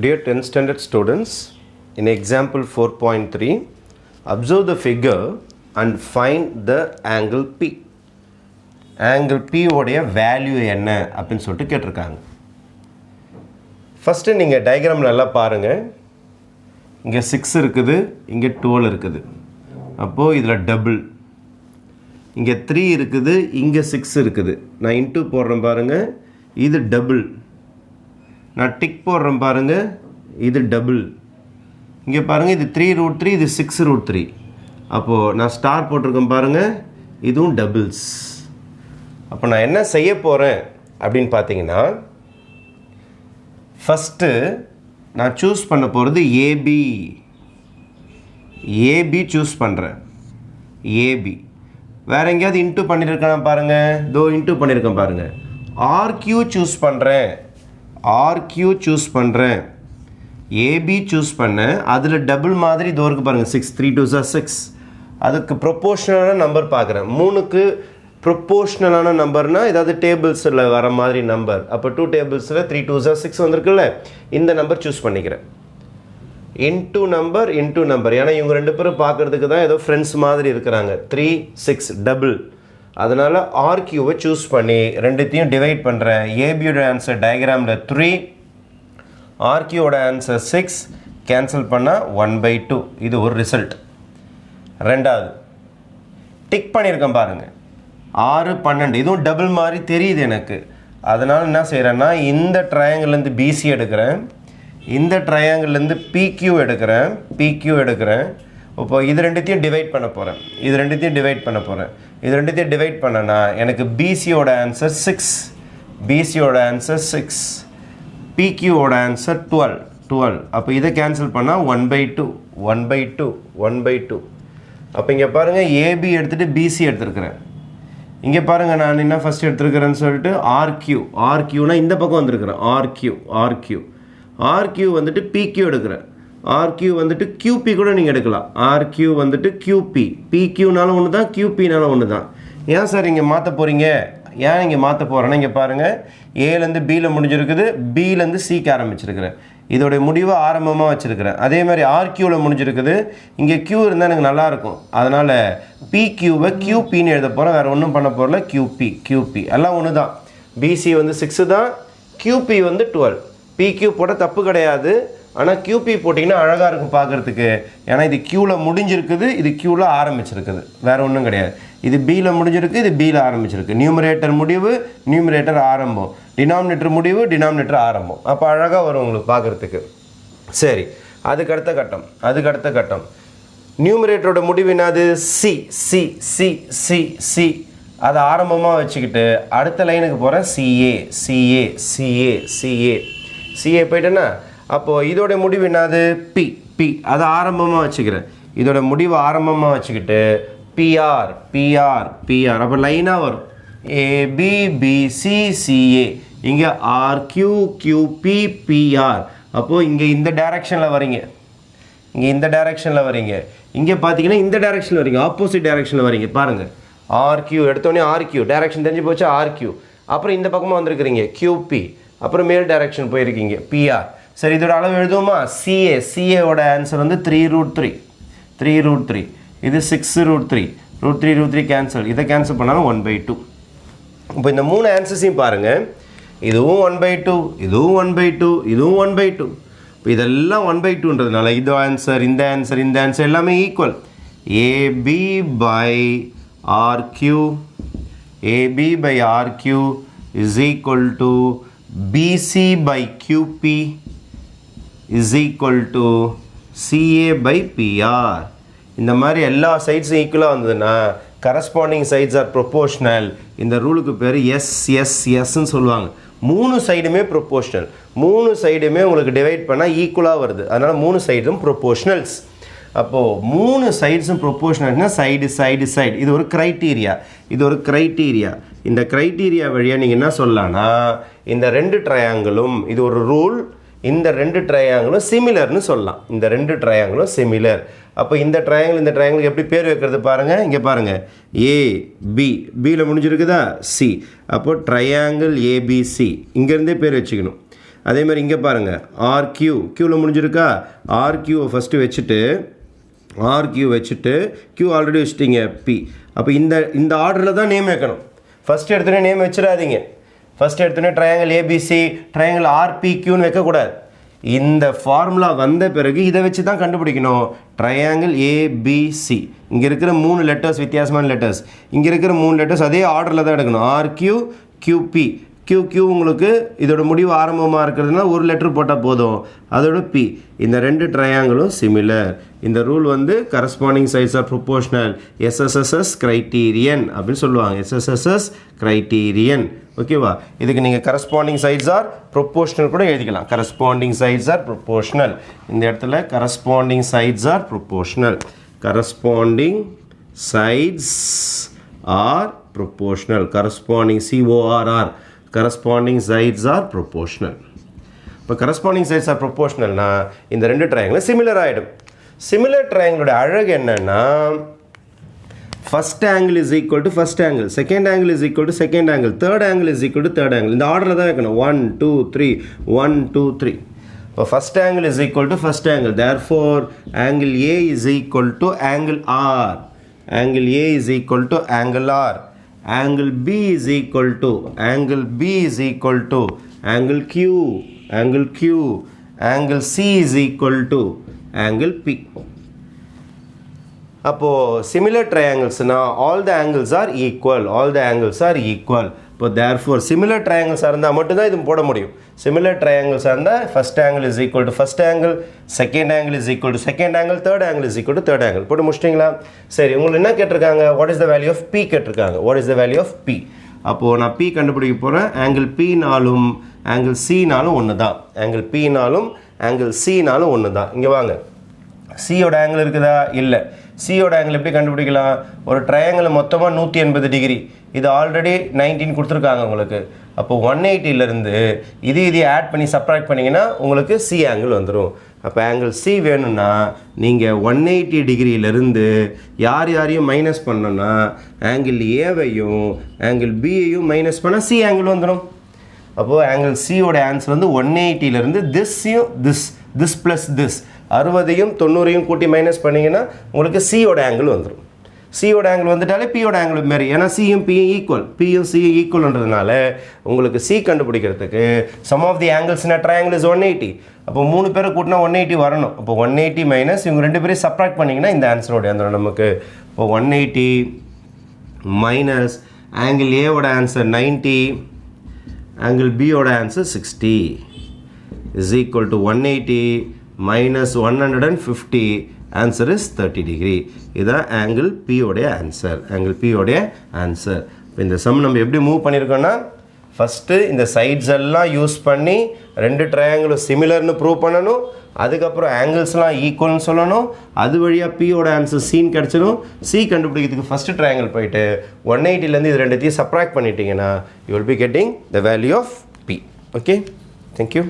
Dear 10th standard students, in example 4.3, observe the figure and find the angle P. Angle P உடைய value என்ன அப்படின்னு சொல்லிட்டு கேட்டிருக்காங்க. First நீங்கள் டயக்ராம் நல்லா பாருங்கள். இங்கே 6 இருக்குது, இங்கே 12 இருக்குது. அப்போது இதில் டபுள். இங்கே 3 இருக்குது, இங்கே 6 இருக்குது. நான் இன்ட்டு போடுறேன் பாருங்கள், இது டபுள். நான் டிக் போடுறேன் பாருங்கள், இது டபுள். இங்கே பாருங்கள், இது 3√3, இது 6√3. அப்போது நான் ஸ்டார் போட்டிருக்கேன் பாருங்கள், இதுவும் டபுள்ஸ். அப்போ நான் என்ன செய்ய போகிறேன் அப்படின்னு பார்த்தீங்கன்னா, ஃபஸ்ட்டு நான் சூஸ் பண்ண போகிறது ஏபி சூஸ் பண்ணுறேன். ஏபி வேறு எங்கேயாவது இன்ட்டு பண்ணியிருக்கேன் பாருங்கள், தோ இன்ட்டு பண்ணியிருக்கேன் பாருங்கள். ஆர்கியூ சூஸ் பண்ணுறேன். ஏபி சூஸ் பண்ணேன். அதில் டபுள் மாதிரி தோ இருக்குது பாருங்கள், 6, 3 2 6. அதுக்கு ப்ரொப்போர்ஷனலான நம்பர் பார்க்குறேன். 3க்கு ப்ரொப்போர்ஷனலான நம்பர்னால் ஏதாவது டேபிள்ஸில் வர மாதிரி நம்பர். அப்போ 2 டேபிள்ஸில் 3 2 6 வந்திருக்குல்ல, இந்த நம்பர் சூஸ் பண்ணிக்கிறேன். Into number. ஏன்னா இவங்க 2 பேரும் பார்க்குறதுக்கு தான் ஏதோ ஃப்ரெண்ட்ஸ் மாதிரி இருக்கிறாங்க. 3 6 டபுள். அதனால் ஆர்கியூவை சூஸ் பண்ணி ரெண்டுத்தையும் டிவைட் பண்ணுறேன். ஏபியோட ஆன்சர் டயக்ராமில் 3, ஆர்கியூவோட ஆன்சர் 6. கேன்சல் பண்ணால் 1/2. இது ஒரு ரிசல்ட். ரெண்டாவது டிக் பண்ணியிருக்கேன் பாருங்கள், 6 12. இதுவும் டபுள் மாதிரி தெரியுது எனக்கு. அதனால் என்ன செய்கிறேன்னா, இந்த ட்ரையாங்கிள்லேருந்து பிசி எடுக்கிறேன், இந்த ட்ரையாங்கிள்லேருந்து பிக்யூ எடுக்கிறேன். இப்போ இது ரெண்டுத்தையும் டிவைட் பண்ண போகிறேன். இது ரெண்டுத்தையும் டிவைட் பண்ணனா எனக்கு பிசியோட ஆன்சர் 6, பிக்யூவோட ஆன்சர் 12. அப்போ இதை கேன்சல் பண்ணால் 1/2. அப்போ இங்கே பாருங்கள், ஏபி எடுத்துகிட்டு பிசி எடுத்துருக்கிறேன். இங்கே பாருங்கள், நான் என்ன ஃபஸ்ட் எடுத்துருக்கிறேன்னு சொல்லிட்டு ஆர்கியூனா இந்த பக்கம் வந்திருக்கிறேன். ஆர்கியூ வந்துட்டு பிக்யூ எடுக்கிறேன். ஆர்கியூ வந்துட்டு கியூபி கூட நீங்கள் எடுக்கலாம். ஆர்கியூ வந்துட்டு கியூபி, பிக்யூனாலும் ஒன்று தான், கியூபினாலும் ஒன்று தான். ஏன் சார் இங்கே மாற்ற போகிறீங்க? ஏன் இங்கே மாற்ற போகிறேன்னா, இங்கே பாருங்கள், ஏலேருந்து பியில் முடிஞ்சிருக்குது, பியிலேருந்து சிக்கு ஆரம்பிச்சிருக்கிறேன். இதோடைய முடிவை ஆரம்பமாக வச்சுருக்கிறேன். அதே மாதிரி ஆர்கியூவில் முடிஞ்சிருக்குது, இங்கே கியூ இருந்தால் எனக்கு நல்லாயிருக்கும். அதனால் பிக்யூவை கியூபின்னு எழுத போகிறேன். வேறு ஒன்றும் பண்ண போகிறல. கியூபி எல்லாம் ஒன்று தான். பிசி வந்து 6 தான், கியூபி வந்து 12. பிக்யூ போட தப்பு கிடையாது, ஆனால் கியூபி போட்டிங்கன்னா அழகாக இருக்கும் பார்க்குறதுக்கு. ஏன்னா இது கியூவில் முடிஞ்சிருக்குது, இது கியூவில் ஆரம்பிச்சிருக்குது, வேறு ஒன்றும் கிடையாது. இது பியில் முடிஞ்சிருக்கு, இது பியில் ஆரம்பிச்சிருக்கு. நியூமரேட்டர் முடிவு, நியூமரேட்டர் ஆரம்பம். டினாமினேட்டர் முடிவு, டினாமினேட்டர் ஆரம்பம். அப்போ அழகாக வரும் உங்களுக்கு பார்க்குறதுக்கு. சரி, அதுக்கடுத்த கட்டம் நியூமரேட்டரோட முடிவு என்னது? சி. அதை ஆரம்பமாக வச்சுக்கிட்டு அடுத்த லைனுக்கு போகிறேன். சிஏ போயிட்டேன்னா, அப்போது இதோட முடிவு என்னது? பி. அதை ஆரம்பமாக வச்சுக்கிறேன். இதோட முடிவை ஆரம்பமாக வச்சுக்கிட்டு பிஆர். அப்போ லைனாக வரும் ஏபிபிசிசிஏ. இங்கே ஆர்கியூ பிஆர். அப்போது இங்கே இந்த டைரக்ஷனில் வரீங்க, இங்கே பார்த்தீங்கன்னா இந்த டைரக்ஷனில் வரீங்க, ஆப்போசிட் டைரக்ஷனில் வரீங்க. பாருங்கள், ஆர்கியூ எடுத்தோடனே ஆர்கியூ டைரக்ஷன் தெரிஞ்சு போச்சு, ஆர்கியூ. அப்புறம் இந்த பக்கமாக வந்திருக்கிறீங்க கியூபி, அப்புறம் மேல் டைரக்ஷன் போயிருக்கீங்க பிஆர். சரி, இதோட அளவு எழுதுவோமா? சிஏவோட ஆன்சர் வந்து 3√3. இது 6√3 கேன்சல். இதை கேன்சல் பண்ணாலும் 1/2. இப்போ இந்த 3 ஆன்சர்ஸையும் பாருங்கள், இதுவும் 1/2, இதுவும் 1/2. இப்போ இதெல்லாம் 1/2ன்றதுனால இது ஆன்சர், இந்த ஆன்சர் எல்லாமே equal. AB by RQ is equal to BC by QP is equal to CA by PR. இந்த மாதிரி எல்லா சைட்ஸும் ஈக்குவலாக வந்ததுன்னா கரஸ்பாண்டிங் சைட்ஸ் ஆர் ப்ரொப்போர்ஷனல். இந்த ரூலுக்கு பேர் எஸ்ன்னு சொல்லுவாங்க. 3 சைடுமே ப்ரொப்போர்ஷனல். 3 சைடுமே உங்களுக்கு டிவைட் பண்ணால் ஈக்குவலாக வருது. அதனால் 3 சைடும் ப்ரொப்போர்ஷனல்ஸ். அப்போது 3 சைட்ஸும் ப்ரொப்போர்ஷனல்னா சைடு. இது ஒரு க்ரைட்டீரியா. இந்த க்ரைட்டீரியா வழியாக நீங்கள் என்ன சொல்லலாம்னா, இந்த 2 ட்ரையாங்கிளும், இது ஒரு ரூல், இந்த 2 ட்ரையாங்கிளும் சிமிலர்னு சொல்லலாம். அப்போ இந்த ட்ரையாங்கிளுக்கு எப்படி பேர் வைக்கிறது பாருங்கள். இங்கே பாருங்கள், பியில் முடிஞ்சிருக்குதா, சி. அப்போது ட்ரையாங்கிள் ஏபிசி இங்கேருந்தே பேர் வச்சுக்கணும். அதே மாதிரி இங்கே பாருங்கள் ஆர்கியூ கியூவில் முடிஞ்சிருக்கா ஆர்கியூவை ஃபஸ்ட்டு வச்சுட்டு ஆர்கியூ வச்சுட்டு கியூ ஆல்ரெடி வச்சுட்டிங்க பி அப்போ இந்த ஆர்டரில் தான் நேம் வைக்கணும் ஃபஸ்ட்டு எடுத்தோடனே நேம் வச்சிடாதீங்க ஃபஸ்ட்டு எடுத்தோடனே ட்ரையாங்கிள் ஏபிசி ட்ரையாங்கிள் ஆர்பிக்யூன்னு வைக்கக்கூடாது இந்த ஃபார்முலா வந்த பிறகு இதை வச்சு தான் கண்டுபிடிக்கணும் ட்ரையாங்கிள் ஏபிசி இங்கே இருக்கிற 3 லெட்டர்ஸ் வித்தியாசமான லெட்டர்ஸ் இங்கே இருக்கிற 3 லெட்டர்ஸ் அதே ஆர்டரில் தான் எடுக்கணும் ஆர்கியூ கியூபி கியூ உங்களுக்கு இதோட முடிவு ஆரம்பமாக இருக்கிறதுனா ஒரு லெட்டர் போட்டால் போதும் அதோட பி இந்த 2 ட்ரையாங்கிளும் சிமிலர் இந்த ரூல் வந்து corresponding sides are proportional S S S S criterion அப்படின்னு சொல்லுவாங்க எஸ்எஸ்எஸ்எஸ் கிரைட்டீரியன் ஓகேவா இதுக்கு நீங்கள் கரஸ்பாண்டிங் சைட்ஸ் ஆர் ப்ரொபோஷனல் கூட எழுதிக்கலாம் கரஸ்பாண்டிங் சைட்ஸ் ஆர் ப்ரொபோஷனல் இந்த இடத்துல corresponding sides are proportional corresponding sides are proportional corresponding CORR corresponding sides are proportional இப்போ corresponding sides are proportionalனா இந்த 2 ட்ரையாங்கிள் சிமிலர் ஆகிடும் சிமிலர் ட்ரையாங்கிளோட அழகு என்னன்னா first angle is equal to first angle second angle is equal to second angle third angle is equal to third angle இந்த ஆர்டரில் தான் வைக்கணும் 1 2 3 1 2 3 இப்போ first angle is equal to first angle therefore angle A is equal to angle R angle A is equal to angle R angle B is equal to angle angle Q angle C is equal to angle P அப்போ similar trianglesனா all the angles are equal இப்போ therefore similar triangles இருந்தால் மட்டும்தான் இது போட முடியும் similar triangles இருந்தால் first angle is equal to first angle second angle is equal to second angle third angle is equal to third angle போட்டு முடிச்சிட்டிங்களா சரி உங்களுக்கு என்ன கேட்டிருக்காங்க what is the value of P கேட்டிருக்காங்க what is the value of P அப்போது நான் P கண்டுபிடிக்க போகிறேன் angle P நாலும் angle C நாலும் ஒன்று தான் angle P நாலும் angle C நாலும் ஒன்று தான் இங்கே வாங்க சியோட ஆங்கிள் இருக்குதா இல்லை சியோட ஆங்கிள் எப்படி கண்டுபிடிக்கலாம் ஒரு ட்ரையாங்கிள் மொத்தமாக 180 டிகிரி இது ஆல்ரெடி 19 கொடுத்துருக்காங்க உங்களுக்கு அப்போ 180லேருந்து இது ஆட் பண்ணி சப்ராக்ட் பண்ணிங்கன்னா உங்களுக்கு சி ஆங்கிள் வந்துடும் அப்போ ஆங்கிள் சி வேணும்னா நீங்கள் 180 டிகிரியிலேருந்து யாரையும் மைனஸ் பண்ணோன்னா ஆங்கிள் ஏவையும் ஆங்கிள் பியையும் மைனஸ் பண்ணால் சி ஆங்கிள் வந்துடும் அப்போது ஆங்கிள் சியோட ஆன்சர் வந்து 180லேருந்து திஸ் ப்ளஸ் திஸ் 60ஐயும் 90ஐயும் கூட்டி மைனஸ் பண்ணிங்கன்னா உங்களுக்கு சியோட ஆங்கிள் வந்துடும் சியோட ஆங்கிள் வந்துட்டாலே பியோட ஆங்கிள் மாரி ஏன்னா சியும் பியும் ஈக்குவல் பியும் சியும் ஈக்குவல்ன்றதுனால உங்களுக்கு சி கண்டுபிடிக்கிறதுக்கு sum of the angles in a triangle is 180 அப்போ 3 பேரை கூட்டினா 180 வரணும் அப்போ 180 மைனஸ் இவங்க 2 பேரையும் சப்ராக்ட் பண்ணிங்கன்னா இந்த ஆன்சரோட வந்துடும் நமக்கு இப்போ 180 மைனஸ் ஆங்கிள் ஏவோட ஆன்சர் 90 ஆங்கிள் பியோட answer 60 is equal to 180 minus 150 answer is 30 degree இதான் angle P உடைய answer இந்த சம் நம்ம எப்படி மூவ் பண்ணியிருக்கோம்னா ஃபஸ்ட்டு இந்த சைட்ஸ் எல்லாம் யூஸ் பண்ணி 2 ட்ரையாங்கிளும் சிமிலர்னு ப்ரூவ் பண்ணணும் அதுக்கப்புறம் ஆங்கிள்ஸ்லாம் ஈக்குவல்னு சொல்லணும் அது வழியாக பியோட ஆன்சர் சீன் கிடச்சிடும் சி கண்டுபிடிக்கிறதுக்கு ஃபஸ்ட்டு ட்ரையாங்கிள் போயிட்டு 180லேருந்து இது ரெண்டுத்தையும் சப்ராக்ட் பண்ணிட்டீங்கன்னா you will be getting the value of B okay thank you